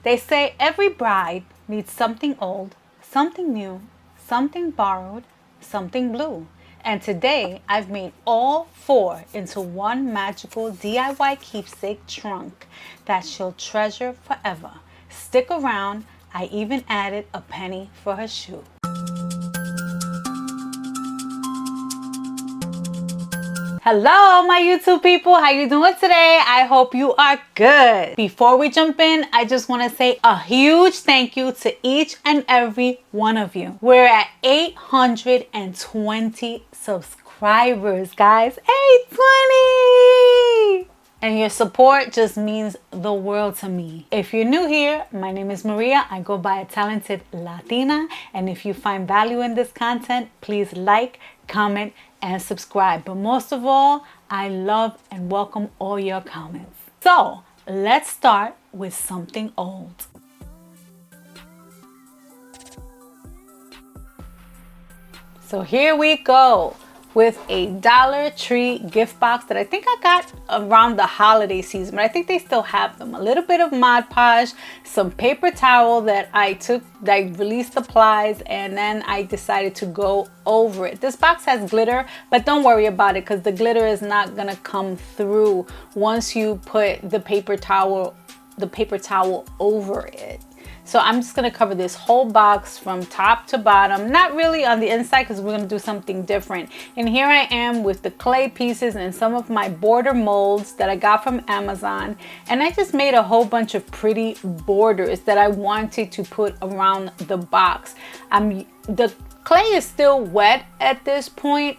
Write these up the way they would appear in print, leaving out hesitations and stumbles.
They say every bride needs something old, something new, something borrowed, something blue. And today I've made all 4 into one magical DIY keepsake trunk that she'll treasure forever. Stick around, I even added a penny for her shoe. Hello my YouTube people, how you doing today? I hope you are good. Before we jump in, I just want to say a huge thank you to each and every one of you. We're at 820 subscribers, guys. 820! And your support just means the world to me. If you're new here, my name is Maria. I go by a talented Latina. And if you find value in this content, please like, comment, and subscribe. But most of all, I love and welcome all your comments. So let's start with something old. So here we go with a Dollar Tree gift box that I think I got around the holiday season, but I think they still have them. A little bit of Mod Podge, some paper towel that I released the plies, and then I decided to go over it. This box has glitter, but don't worry about it because the glitter is not gonna come through once you put the paper towel over it. So I'm just gonna cover this whole box from top to bottom, not really on the inside because we're gonna do something different. And here I am with the clay pieces and some of my border molds that I got from Amazon. And I just made a whole bunch of pretty borders that I wanted to put around the box. The clay is still wet at this point.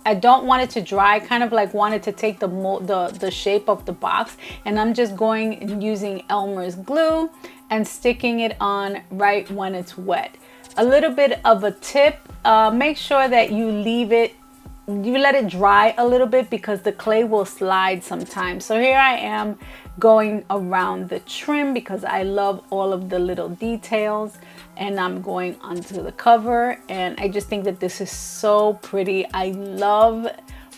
I don't want it to dry, kind of like wanted to take the shape of the box. And I'm just going and using Elmer's glue and sticking it on right when it's wet. A little bit of a tip, make sure that you let it dry a little bit because the clay will slide sometimes. So here I am going around the trim because I love all of the little details, and I'm going onto the cover, and I just think that this is so pretty. I love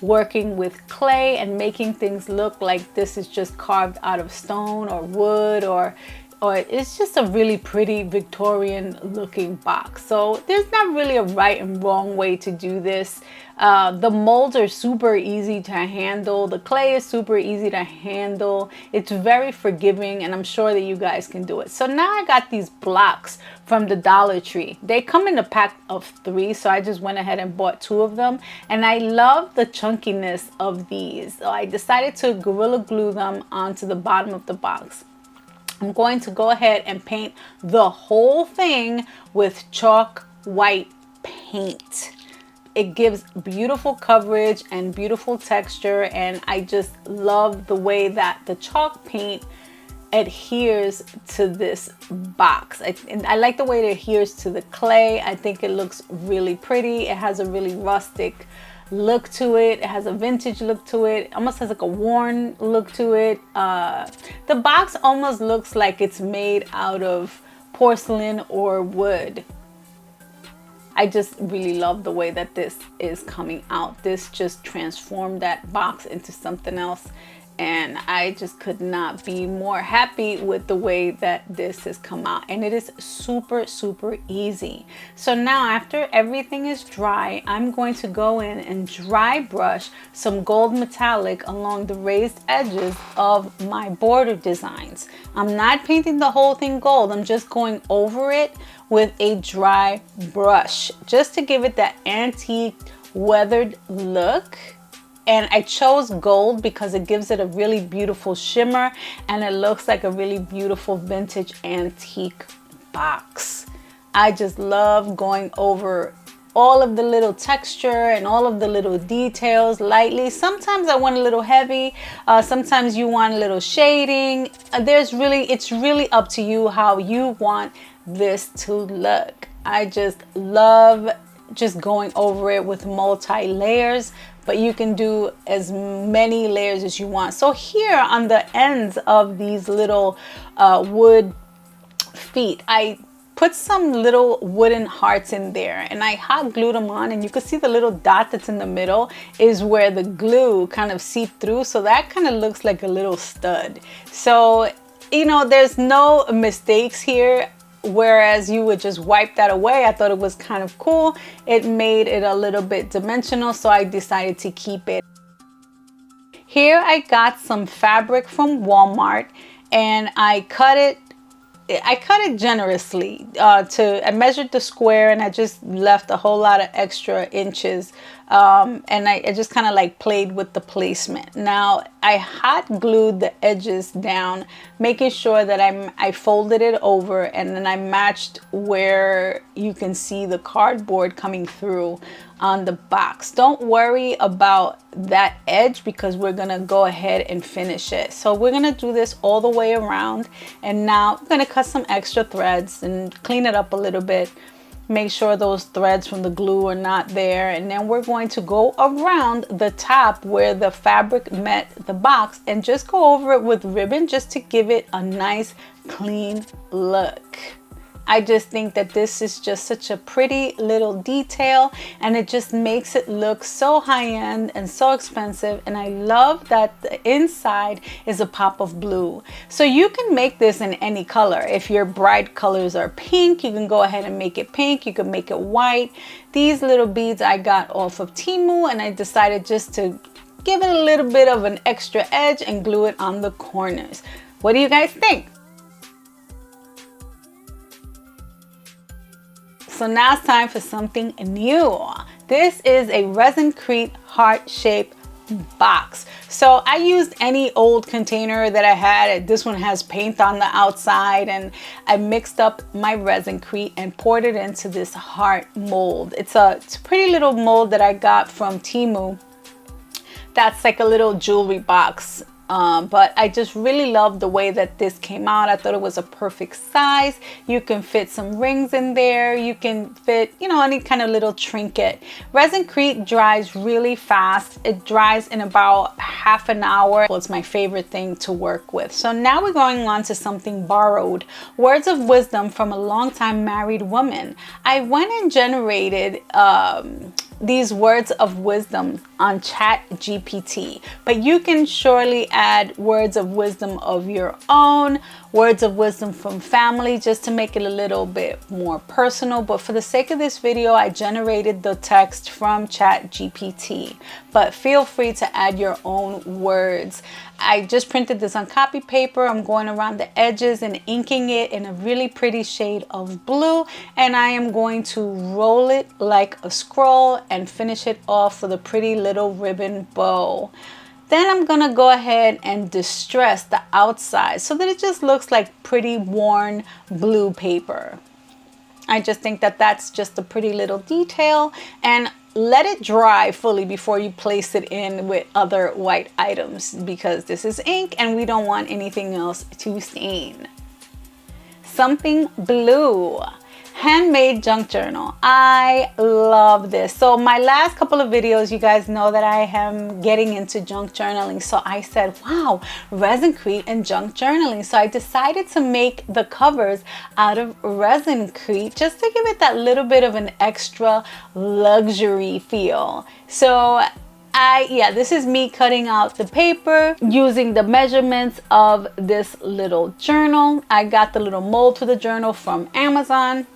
working with clay and making things look like this is just carved out of stone or wood, or it's just a really pretty Victorian looking box. So there's not really a right and wrong way to do this. The molds are super easy to handle. The clay is super easy to handle. It's very forgiving, and I'm sure that you guys can do it. So now I got these blocks from the Dollar Tree. They come in a pack of 3, so I just went ahead and bought 2 of them. And I love the chunkiness of these. So I decided to Gorilla Glue them onto the bottom of the box. I'm going to go ahead and paint the whole thing with chalk white paint. It gives beautiful coverage and beautiful texture, and I just love the way that the chalk paint adheres to this box. I like the way it adheres to the clay. I think it looks really pretty. It has a really rustic look to it. It has a vintage look to it. Almost has like a worn look to it. The box almost looks like it's made out of porcelain or wood. I just really love the way that this is coming out. This just transformed that box into something else. And I just could not be more happy with the way that this has come out. And it is super, super easy. So now after everything is dry, I'm going to go in and dry brush some gold metallic along the raised edges of my border designs. I'm not painting the whole thing gold. I'm just going over it with a dry brush just to give it that antique weathered look. And I chose gold because it gives it a really beautiful shimmer, and it looks like a really beautiful vintage antique box. I just love going over all of the little texture and all of the little details lightly. Sometimes I want a little heavy. Sometimes you want a little shading. It's really up to you how you want this to look. I just love just going over it with multi-layers, but you can do as many layers as you want. So here on the ends of these little wood feet, I put some little wooden hearts in there, and I hot glued them on, and you can see the little dot that's in the middle is where the glue kind of seeped through, so that kind of looks like a little stud. So you know, there's no mistakes here, whereas you would just wipe that away. I thought it was kind of cool. It made it a little bit dimensional, so I decided to keep it. Here I got some fabric from Walmart, and I cut it generously. I measured the square, and I just left a whole lot of extra inches, and I just kind of like played with the placement. Now I hot glued the edges down, making sure that I folded it over, and then I matched where you can see the cardboard coming through on the box. Don't worry about that edge because we're gonna go ahead and finish it. So we're gonna do this all the way around, and now I'm gonna cut some extra threads and clean it up a little bit. Make sure those threads from the glue are not there, and then we're going to go around the top where the fabric met the box and just go over it with ribbon just to give it a nice clean look. I just think that this is just such a pretty little detail, and it just makes it look so high-end and so expensive. And I love that the inside is a pop of blue. So you can make this in any color. If your bright colors are pink, you can go ahead and make it pink. You can make it white. These little beads I got off of Temu, and I decided just to give it a little bit of an extra edge and glue it on the corners. What do you guys think? So now it's time for something new. This is a ResinCrete heart-shaped box. So I used any old container that I had. This one has paint on the outside, and I mixed up my ResinCrete and poured it into this heart mold. It's a pretty little mold that I got from Temu. That's like a little jewelry box. But I just really love the way that this came out. I thought it was a perfect size. You can fit some rings in there. You can fit, you know, any kind of little trinket. ResinCrete dries really fast. It dries in about half an hour. Well, it's my favorite thing to work with. So now we're going on to something borrowed. Words of wisdom from a longtime married woman. I went and generated these words of wisdom on ChatGPT, but you can surely add words of wisdom of your own, words of wisdom from family, just to make it a little bit more personal. But for the sake of this video, I generated the text from ChatGPT, but feel free to add your own words. I just printed this on copy paper. I'm going around the edges and inking it in a really pretty shade of blue, and I am going to roll it like a scroll and finish it off with a pretty little ribbon bow. Then I'm gonna go ahead and distress the outside so that it just looks like pretty worn blue paper. I just think that that's just a pretty little detail, and let it dry fully before you place it in with other white items, because this is ink and we don't want anything else to stain. Something blue. Handmade junk journal. I love this. So my last couple of videos, you guys know that I am getting into junk journaling. So I said, wow, ResinCrete and junk journaling. So I decided to make the covers out of ResinCrete just to give it that little bit of an extra luxury feel. So this is me cutting out the paper using the measurements of this little journal. I got the little mold for the journal from Amazon,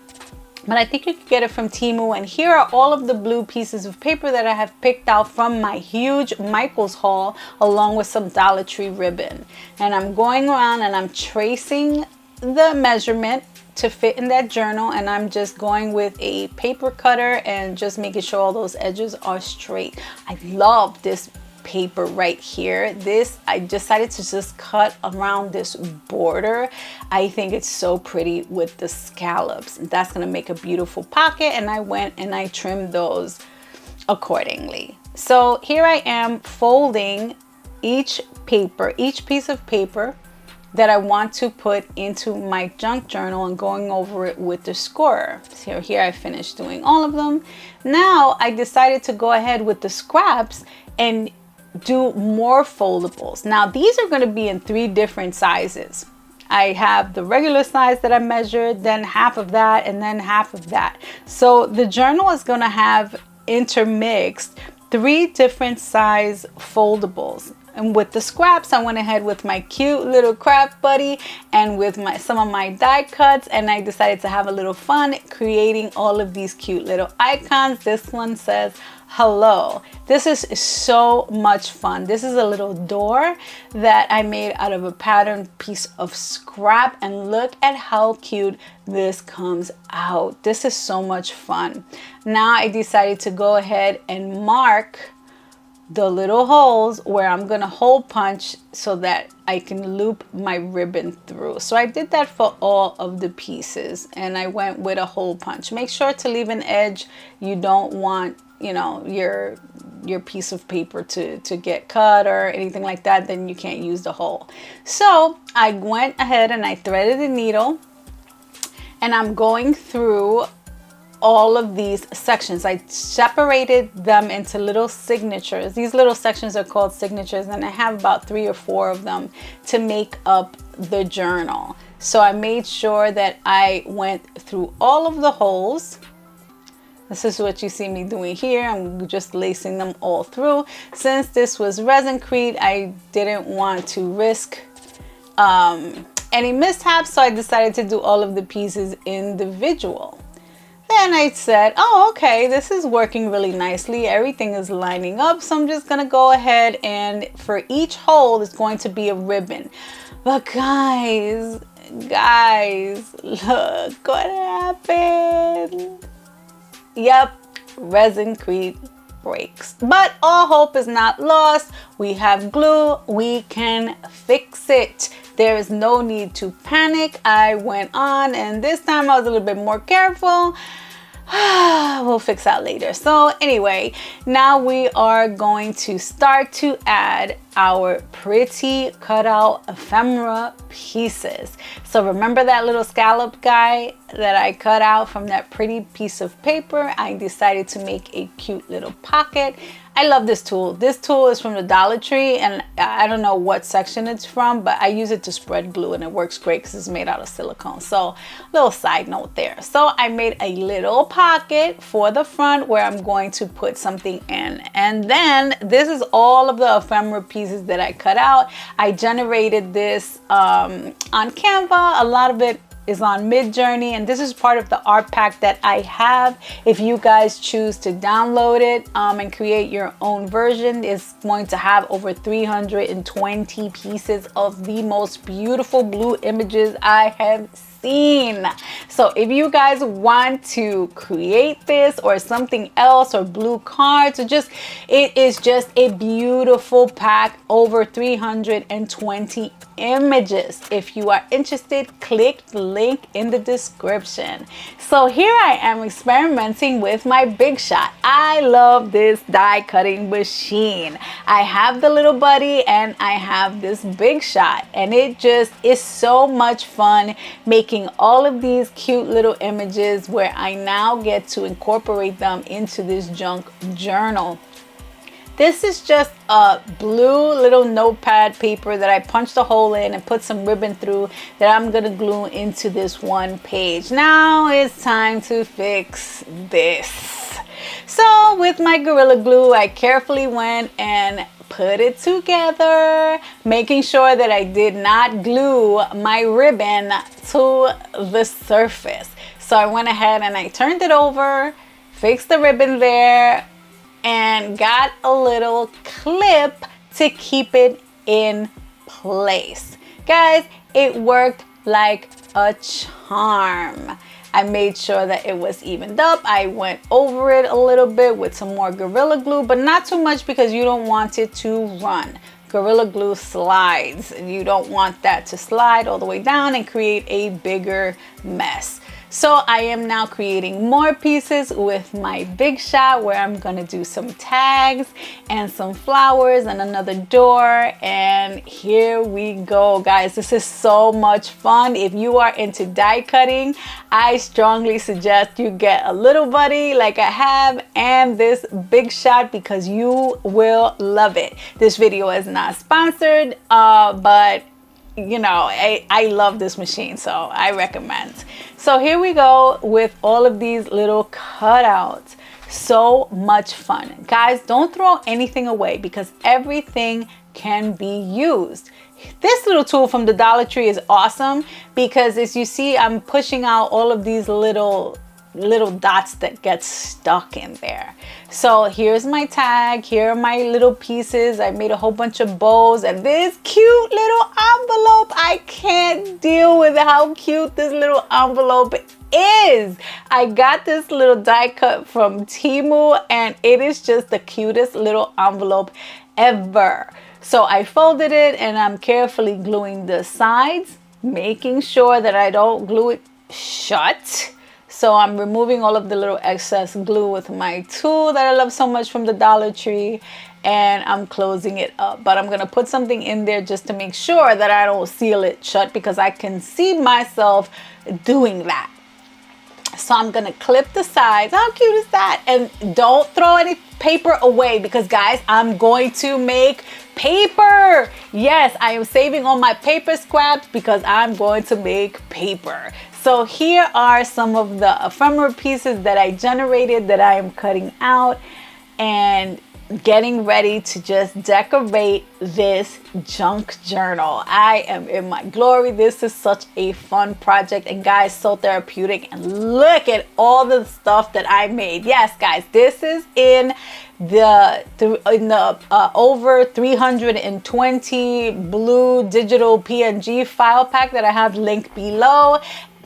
but I think you can get it from Temu. And here are all of the blue pieces of paper that I have picked out from my huge Michaels haul, along with some Dollar Tree ribbon. And I'm going around and I'm tracing the measurement to fit in that journal, and I'm just going with a paper cutter and just making sure all those edges are straight. I love this paper right here. This, I decided to just cut around this border. I think it's so pretty with the scallops. That's gonna make a beautiful pocket, and I went and I trimmed those accordingly. So here I am folding each piece of paper that I want to put into my junk journal and going over it with the scorer. So here I finished doing all of them. Now I decided to go ahead with the scraps and do more foldables. Now these are going to be in 3 different sizes. I have the regular size that I measured, then half of that, and then half of that. So the journal is going to have intermixed 3 different size foldables. And with the scraps, I went ahead with my cute little craft buddy and with some of my die cuts, and I decided to have a little fun creating all of these cute little icons. This one says hello. This is so much fun. This is a little door that I made out of a patterned piece of scrap, and look at how cute this comes out. This is so much fun. Now I decided to go ahead and mark the little holes where I'm gonna hole punch so that I can loop my ribbon through. So I did that for all of the pieces, and I went with a hole punch. Make sure to leave an edge. You don't want, you know, your piece of paper to get cut or anything like that, then you can't use the hole. So I went ahead and I threaded the needle, and I'm going through all of these sections. I separated them into little signatures. These little sections are called signatures, and I have about 3 or 4 of them to make up the journal. So I made sure that I went through all of the holes. This is what you see me doing here. I'm just lacing them all through. Since this was ResinCrete, I didn't want to risk any mishaps, so I decided to do all of the pieces individual. Then I said, oh, okay, this is working really nicely. Everything is lining up. So I'm just gonna go ahead, and for each hole, there's going to be a ribbon. But guys, look what happened. Yep, ResinCrete breaks. But all hope is not lost. We have glue, we can fix it. There is no need to panic. I went on, and this time I was a little bit more careful. We'll fix that later. So anyway, now we are going to start to add our pretty cutout ephemera pieces. So remember that little scallop guy that I cut out from that pretty piece of paper? I decided to make a cute little pocket. I love this tool. This tool is from the Dollar Tree, and I don't know what section it's from, but I use it to spread glue, and it works great because it's made out of silicone. So little side note there. So I made a little pocket for the front where I'm going to put something in. And then this is all of the ephemera pieces that I cut out. I generated this on Canva. A lot of it is on Midjourney, and this is part of the art pack that I have. If you guys choose to download it and create your own version, it's going to have over 320 pieces of the most beautiful blue images I have seen. So if you guys want to create this or something else, or blue cards, or just, it is just a beautiful pack, over 320 images. If you are interested, click the link in the description. So here I am experimenting with my Big Shot. I love this die cutting machine. I have the little buddy and I have this Big Shot, and it just is so much fun making all of these cute little images where I now get to incorporate them into this junk journal. This is just a blue little notepad paper that I punched a hole in and put some ribbon through that I'm gonna glue into this one page. Now it's time to fix this. So with my Gorilla Glue, I carefully went and put it together, making sure that I did not glue my ribbon to the surface. So I went ahead and I turned it over, fixed the ribbon there, and got a little clip to keep it in place. Guys, it worked like a charm. I made sure that it was evened up. I went over it a little bit with some more Gorilla Glue, but not too much because you don't want it to run. Gorilla Glue slides, and you don't want that to slide all the way down and create a bigger mess. So I am now creating more pieces with my Big Shot, where I'm gonna do some tags and some flowers and another door. And here we go, guys. This is so much fun. If you are into die cutting, I strongly suggest you get a little buddy like I have and this Big Shot, because you will love it. This video is not sponsored, but you know, I love this machine, so I recommend. So here we go with all of these little cutouts. So much fun. Guys, don't throw anything away, because everything can be used. This little tool from the Dollar Tree is awesome because as you see, I'm pushing out all of these little dots that get stuck in there. So here's my tag, here are my little pieces. I made a whole bunch of bows and this cute little envelope. I can't deal with how cute this little envelope is. I got this little die cut from Temu and it is just the cutest little envelope ever. So I folded it and I'm carefully gluing the sides, making sure that I don't glue it shut. So I'm removing all of the little excess glue with my tool that I love so much from the Dollar Tree, and I'm closing it up. But I'm gonna put something in there just to make sure that I don't seal it shut because I can see myself doing that. So I'm gonna clip the sides. How cute is that? And don't throw any paper away because guys, I'm going to make paper. Yes, I am saving all my paper scraps because I'm going to make paper. So here are some of the ephemera pieces that I generated that I am cutting out and getting ready to just decorate this junk journal. I am in my glory. This is such a fun project and guys, so therapeutic. And look at all the stuff that I made. Yes guys, this is in the over 320 blue digital PNG file pack that I have linked below,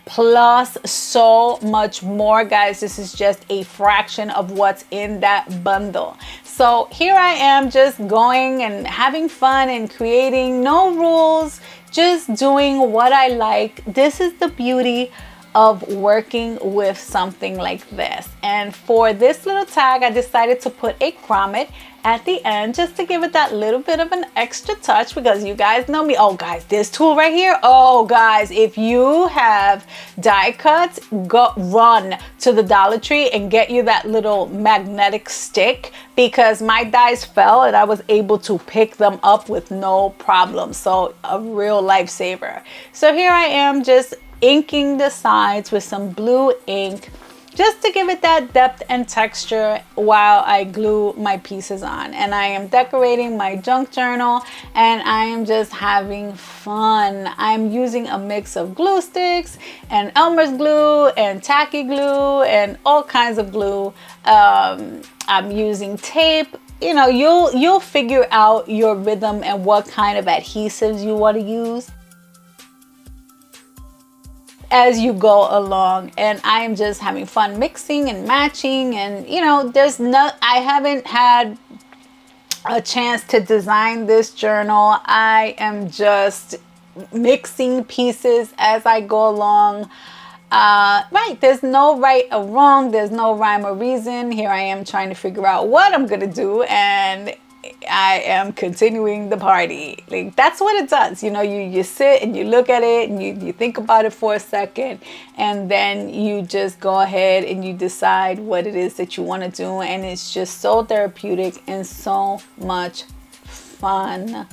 plus so much more. Guys, this is just a fraction of what's in that bundle. So here I am just going and having fun and creating, no rules, just doing what I like. This is the beauty of working with something like this. And for this little tag, I decided to put a grommet at the end just to give it that little bit of an extra touch because you guys know me. Oh guys, this tool right here. Oh guys, if you have die cuts, go run to the Dollar Tree and get you that little magnetic stick because my dies fell and I was able to pick them up with no problem. So a real lifesaver. So here I am just inking the sides with some blue ink just to give it that depth and texture while I glue my pieces on. And I am decorating my junk journal and I am just having fun. I'm using a mix of glue sticks and Elmer's glue and tacky glue and all kinds of glue. I'm using tape. You know, you'll figure out your rhythm and what kind of adhesives you want to use as you go along. And I am just having fun mixing and matching, and you know, I haven't had a chance to design this journal. I am just mixing pieces as I go along. Right, there's no right or wrong, there's no rhyme or reason. Here I am trying to figure out what I'm gonna do, and I am continuing the party. Like, that's what it does. You know, you sit and you look at it and you think about it for a second, and then you just go ahead and you decide what it is that you want to do, and it's just so therapeutic and so much fun.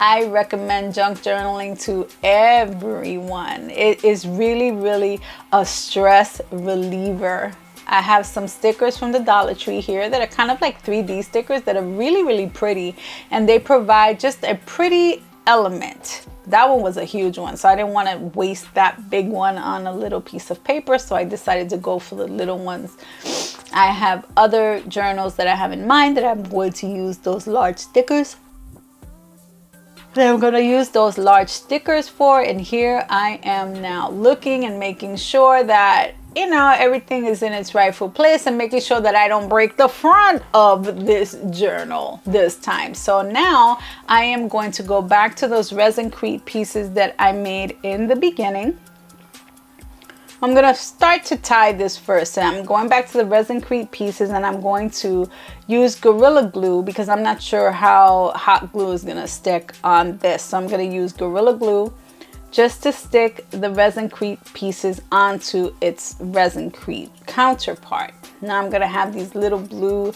I recommend junk journaling to everyone. It is really, really a stress reliever. I have some stickers from the Dollar Tree here that are kind of like 3D stickers that are really, really pretty. And they provide just a pretty element. That one was a huge one, so I didn't want to waste that big one on a little piece of paper. So I decided to go for the little ones. I have other journals that I have in mind that I'm going to use those large stickers. Then I'm going to use those large stickers for, and here I am now looking and making sure that, you know, everything is in its rightful place and making sure that I don't break the front of this journal this time. So now I am going to go back to those ResinCrete pieces that I made in the beginning. I'm going to start to tie this first, and I'm going back to the ResinCrete pieces, and I'm going to use Gorilla Glue because I'm not sure how hot glue is going to stick on this. So I'm going to use Gorilla Glue just to stick the ResinCrete pieces onto its ResinCrete counterpart. Now I'm going to have these little blue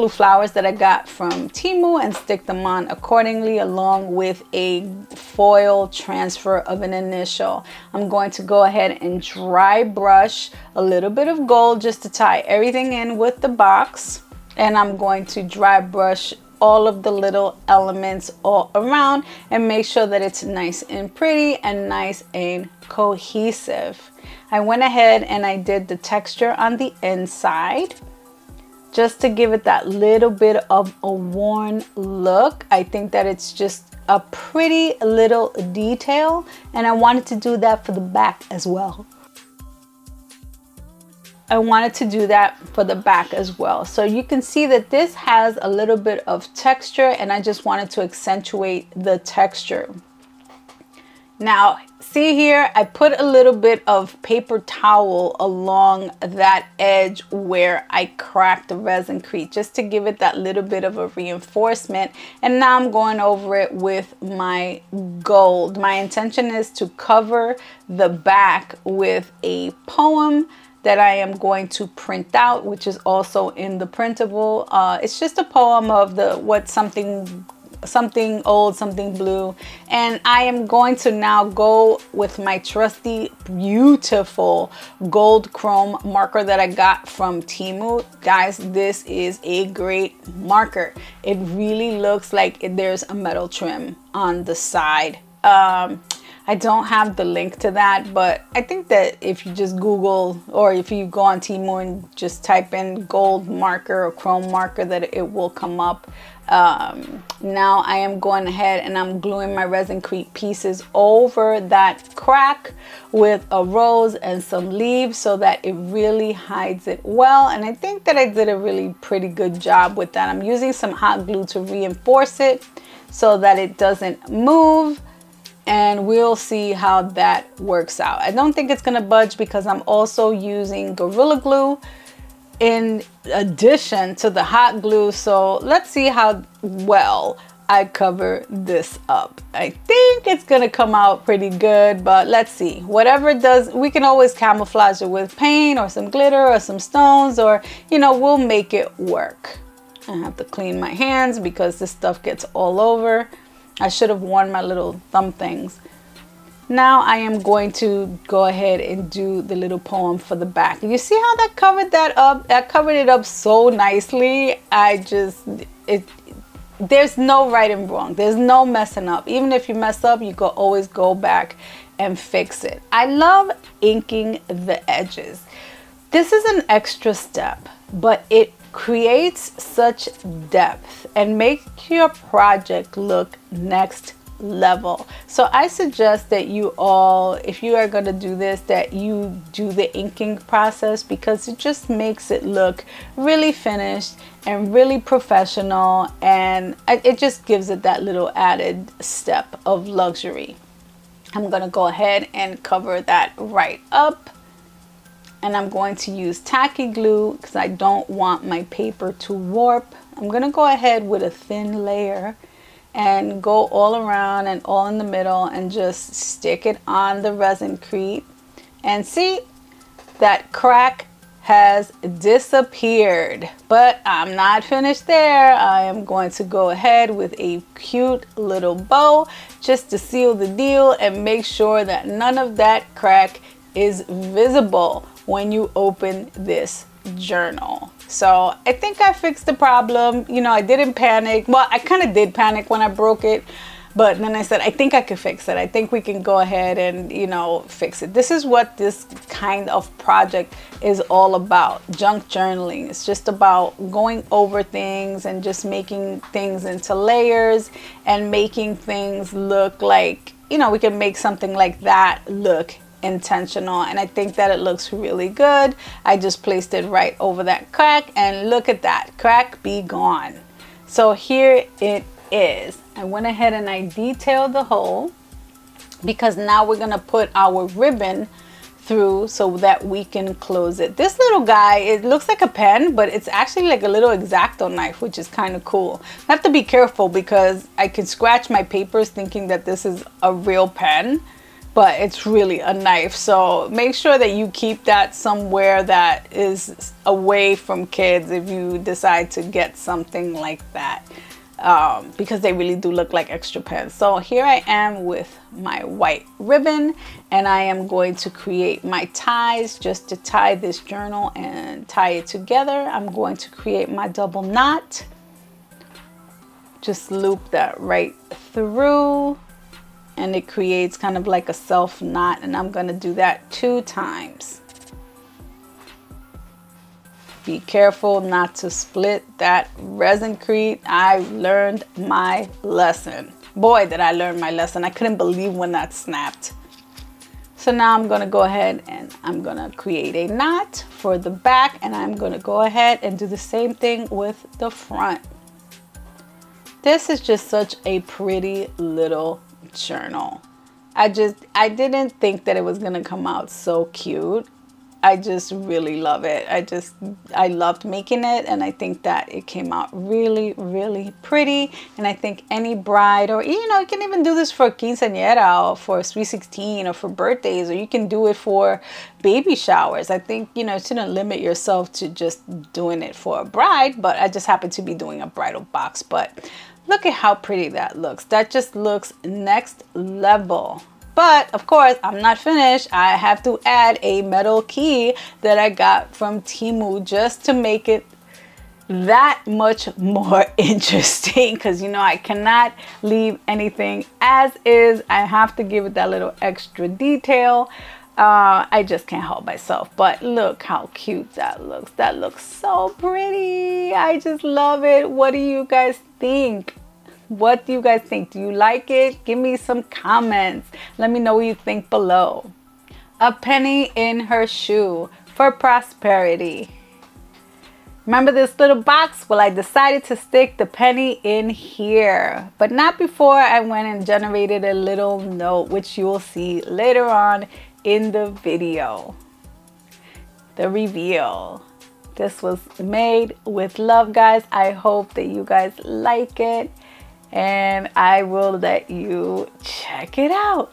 flowers that I got from Temu and stick them on accordingly, along with a foil transfer of an initial. I'm going to go ahead and dry brush a little bit of gold just to tie everything in with the box, and I'm going to dry brush all of the little elements all around and make sure that it's nice and pretty and nice and cohesive. I went ahead and I did the texture on the inside just to give it that little bit of a worn look. I think that it's just a pretty little detail, and I wanted to do that for the back as well. I wanted to do that for the back as well. So you can see that this has a little bit of texture, and I just wanted to accentuate the texture. Now, see here, I put a little bit of paper towel along that edge where I cracked the ResinCrete just to give it that little bit of a reinforcement. And now I'm going over it with my gold. My intention is to cover the back with a poem that I am going to print out, which is also in the printable. It's just a poem of something old, something blue, and I am going to now go with my trusty beautiful gold chrome marker that I got from Temu. Guys, this is a great marker. It really looks like there's a metal trim on the side. I don't have the link to that, but I think that if you just Google, or if you go on Temu and just type in gold marker or chrome marker, that it will come up. Now I am going ahead and I'm gluing my ResinCrete pieces over that crack with a rose and some leaves so that it really hides it well. And I think that I did a really pretty good job with that. I'm using some hot glue to reinforce it so that it doesn't move. And we'll see how that works out. I don't think it's gonna budge because I'm also using Gorilla Glue in addition to the hot glue. So let's see how well I cover this up. I think it's gonna come out pretty good, but let's see. Whatever it does, we can always camouflage it with paint or some glitter or some stones, or, you know, we'll make it work. I have to clean my hands because this stuff gets all over. I should have worn my little thumb things. Now I am going to go ahead and do the little poem for the back. You see how that covered that up? That covered it up so nicely. There's no right and wrong. There's no messing up. Even if you mess up, you can always go back and fix it. I love inking the edges. This is an extra step, but it creates such depth and makes your project look next level. So I suggest that you all, if you are going to do this, that you do the inking process, because it just makes it look really finished and really professional, and it just gives it that little added step of luxury. I'm going to go ahead and cover that right up. And I'm going to use tacky glue because I don't want my paper to warp. I'm going to go ahead with a thin layer and go all around and all in the middle and just stick it on the ResinCrete. And see, that crack has disappeared. But I'm not finished there. I am going to go ahead with a cute little bow just to seal the deal and make sure that none of that crack is visible when you open this journal. So I think I fixed the problem. You know, I didn't panic. Well, I kind of did panic when I broke it, but then I said, I think I could fix it. I think we can go ahead and, you know, fix it. This is what this kind of project is all about. Junk journaling. It's just about going over things and just making things into layers and making things look like, you know, we can make something like that look intentional, and I think that it looks really good. I just placed it right over that crack, and look at that crack be gone. So here it is. I went ahead and I detailed the hole because now we're gonna put our ribbon through so that we can close it. This little guy, it looks like a pen, but it's actually like a little X-Acto knife, which is kind of cool. I have to be careful because I can scratch my papers thinking that this is a real pen, but it's really a knife. So make sure that you keep that somewhere that is away from kids if you decide to get something like that, because they really do look like extra pens. So here I am with my white ribbon, and I am going to create my ties just to tie this journal and tie it together. I'm going to create my double knot. just loop that right through, and it creates kind of like a self knot, and I'm going to do that 2 times. Be careful not to split that ResinCrete. I learned my lesson. Boy, did I learn my lesson. I couldn't believe when that snapped. So now I'm going to go ahead and I'm going to create a knot for the back, and I'm going to go ahead and do the same thing with the front. This is just such a pretty little journal. I didn't think that it was going to come out so cute. I just really love it. I loved making it, and I think that it came out really, really pretty. And I think any bride, or you know, you can even do this for quinceañera or for sweet 16 or for birthdays, or you can do it for baby showers. I think, you know, you shouldn't limit yourself to just doing it for a bride, but I just happen to be doing a bridal box. But look at how pretty that looks. That just looks next level. But of course, I'm not finished. I have to add a metal key that I got from Temu just to make it that much more interesting, because you know I cannot leave anything as is. I have to give it that little extra detail. I just can't help myself. But look how cute that looks. That looks so pretty. I just love it. What do you guys think? What do you guys think? Do you like it? Give me some comments. Let me know what you think below. A penny in her shoe for prosperity. Remember this little box? Well, I decided to stick the penny in here, but not before I went and generated a little note, which you will see later on in the video. The reveal. This was made with love, guys. I hope that you guys like it, and I will let you check it out.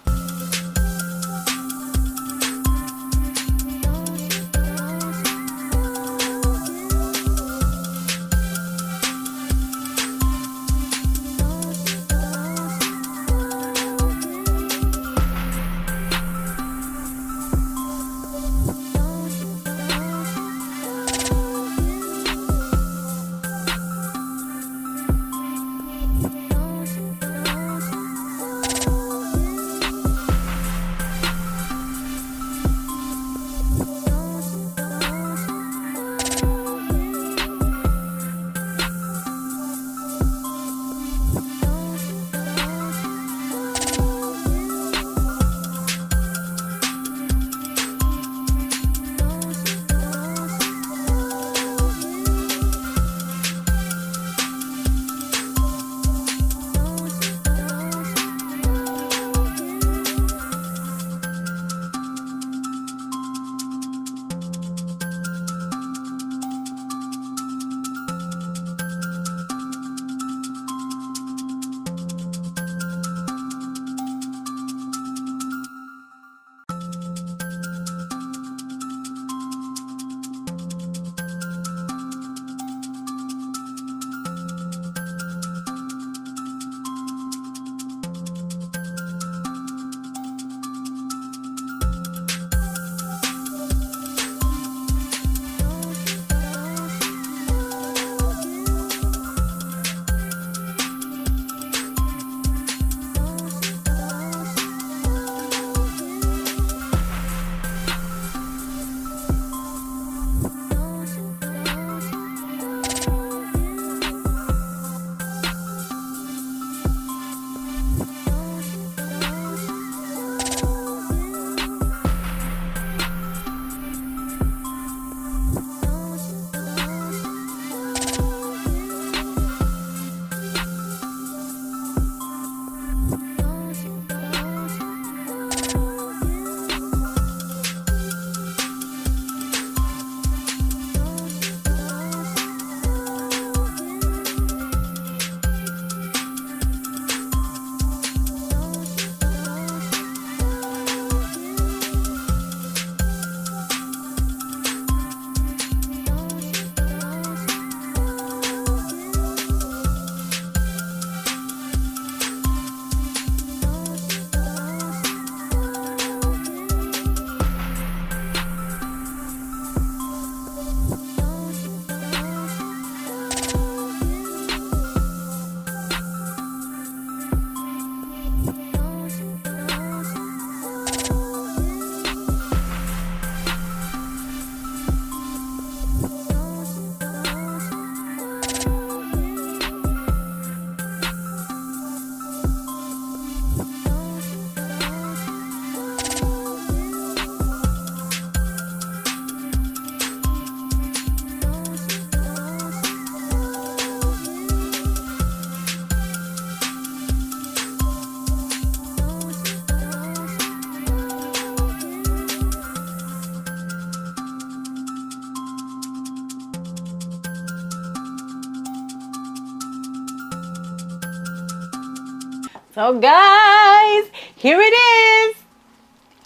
So guys, here it is.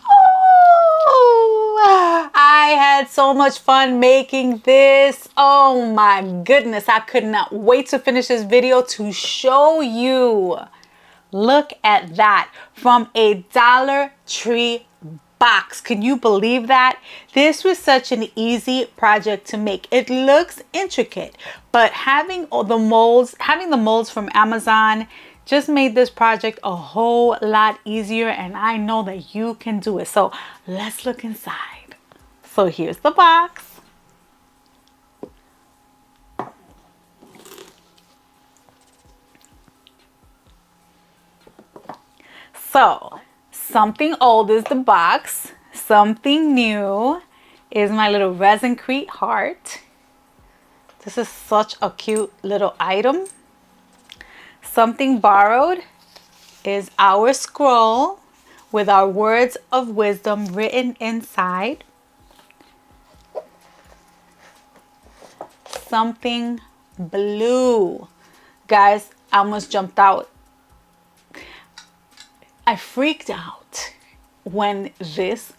Oh, I had so much fun making this. Oh my goodness, I could not wait to finish this video to show you. Look at that, from a Dollar Tree box. Can you believe that? This was such an easy project to make. It looks intricate, but having the molds from Amazon just made this project a whole lot easier, and I know that you can do it. So let's look inside. So here's the box. So something old is the box. Something new is my little ResinCrete heart. This is such a cute little item. Something borrowed is our scroll with our words of wisdom written inside. Something blue. Guys, I almost jumped out. I freaked out when this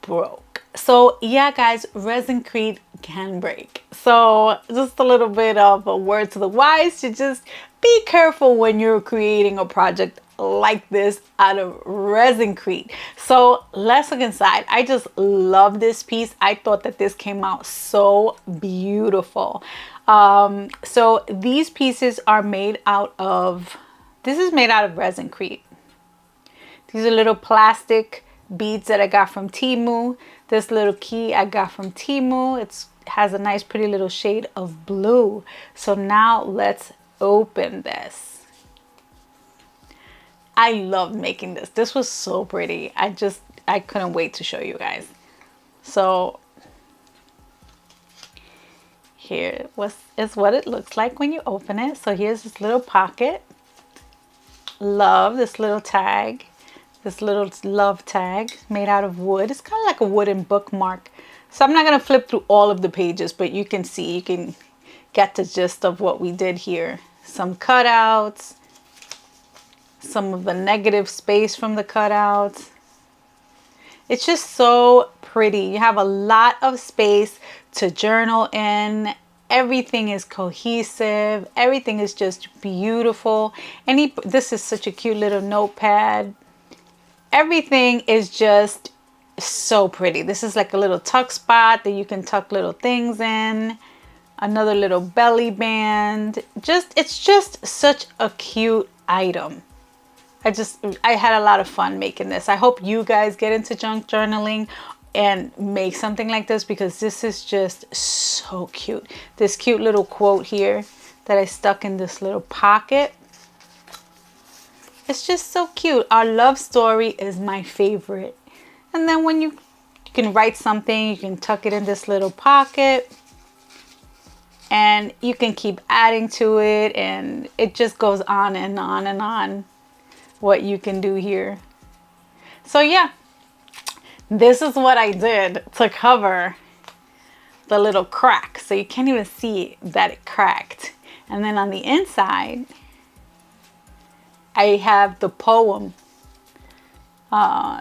broke. So yeah, guys, ResinCrete can break. So just a little bit of a word to the wise to just be careful when you're creating a project like this out of ResinCrete. So let's look inside. I just love this piece. I thought that this came out so beautiful. So these pieces are made out of, this is made out of ResinCrete. These are little plastic beads that I got from Temu. This little key I got from Temu. It has a nice pretty little shade of blue. So now let's open this. I loved making this. This was so pretty. I couldn't wait to show you guys. So here is what it looks like when you open it. So here's this little pocket. Love this little tag. This little love tag made out of wood. It's kind of like a wooden bookmark. So I'm not going to flip through all of the pages, but you can see, you can get the gist of what we did here. Some cutouts, some of the negative space from the cutouts. It's just so pretty. You have a lot of space to journal in. Everything is cohesive. Everything is just beautiful. This is such a cute little notepad. Everything is just so pretty. This is like a little tuck spot that you can tuck little things in. Another little belly band. It's just such a cute item. I had a lot of fun making this. I hope you guys get into junk journaling and make something like this, because this is just so cute. This cute little quote here that I stuck in this little pocket. It's just so cute. Our love story is my favorite. And then when you can write something, you can tuck it in this little pocket. And you can keep adding to it. And it just goes on and on and on what you can do here. So yeah, this is what I did to cover the little crack. So you can't even see that it cracked. And then on the inside, I have the poem.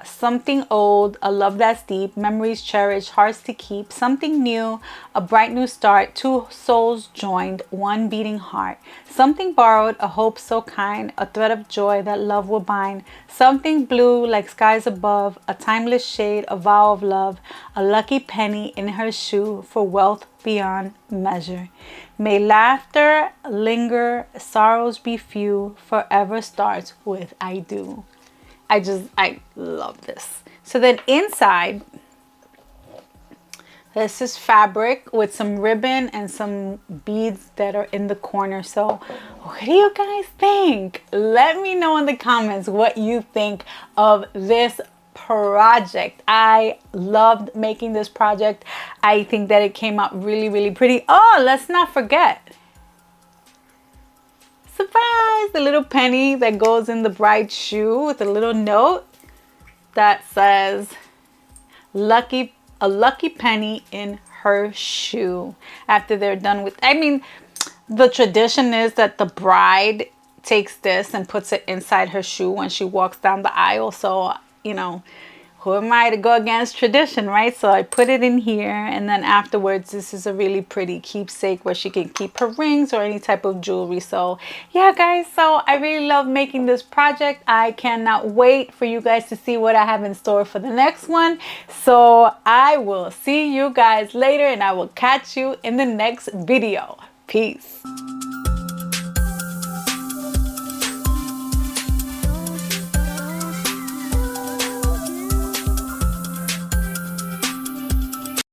Something old, a love that's deep, memories cherished, hearts to keep, something new, a bright new start, two souls joined, one beating heart, something borrowed, a hope so kind, a thread of joy that love will bind, something blue like skies above, a timeless shade, a vow of love, a lucky penny in her shoe for wealth beyond measure. May laughter linger, sorrows be few, forever starts with I do. I love this. So then inside, this is fabric with some ribbon and some beads that are in the corner. So what do you guys think? Let me know in the comments what you think of this project. I loved making this project. I think that it came out really, really pretty. Oh, let's not forget. Surprise! The little penny that goes in the bride's shoe with a little note that says a lucky penny in her shoe. After they're done with, I mean, the tradition is that the bride takes this and puts it inside her shoe when she walks down the aisle. So, you know, who am I to go against tradition, right? So I put it in here, and then afterwards, this is a really pretty keepsake where she can keep her rings or any type of jewelry. So yeah, guys, so I really love making this project. I cannot wait for you guys to see what I have in store for the next one. So I will see you guys later, and I will catch you in the next video. Peace.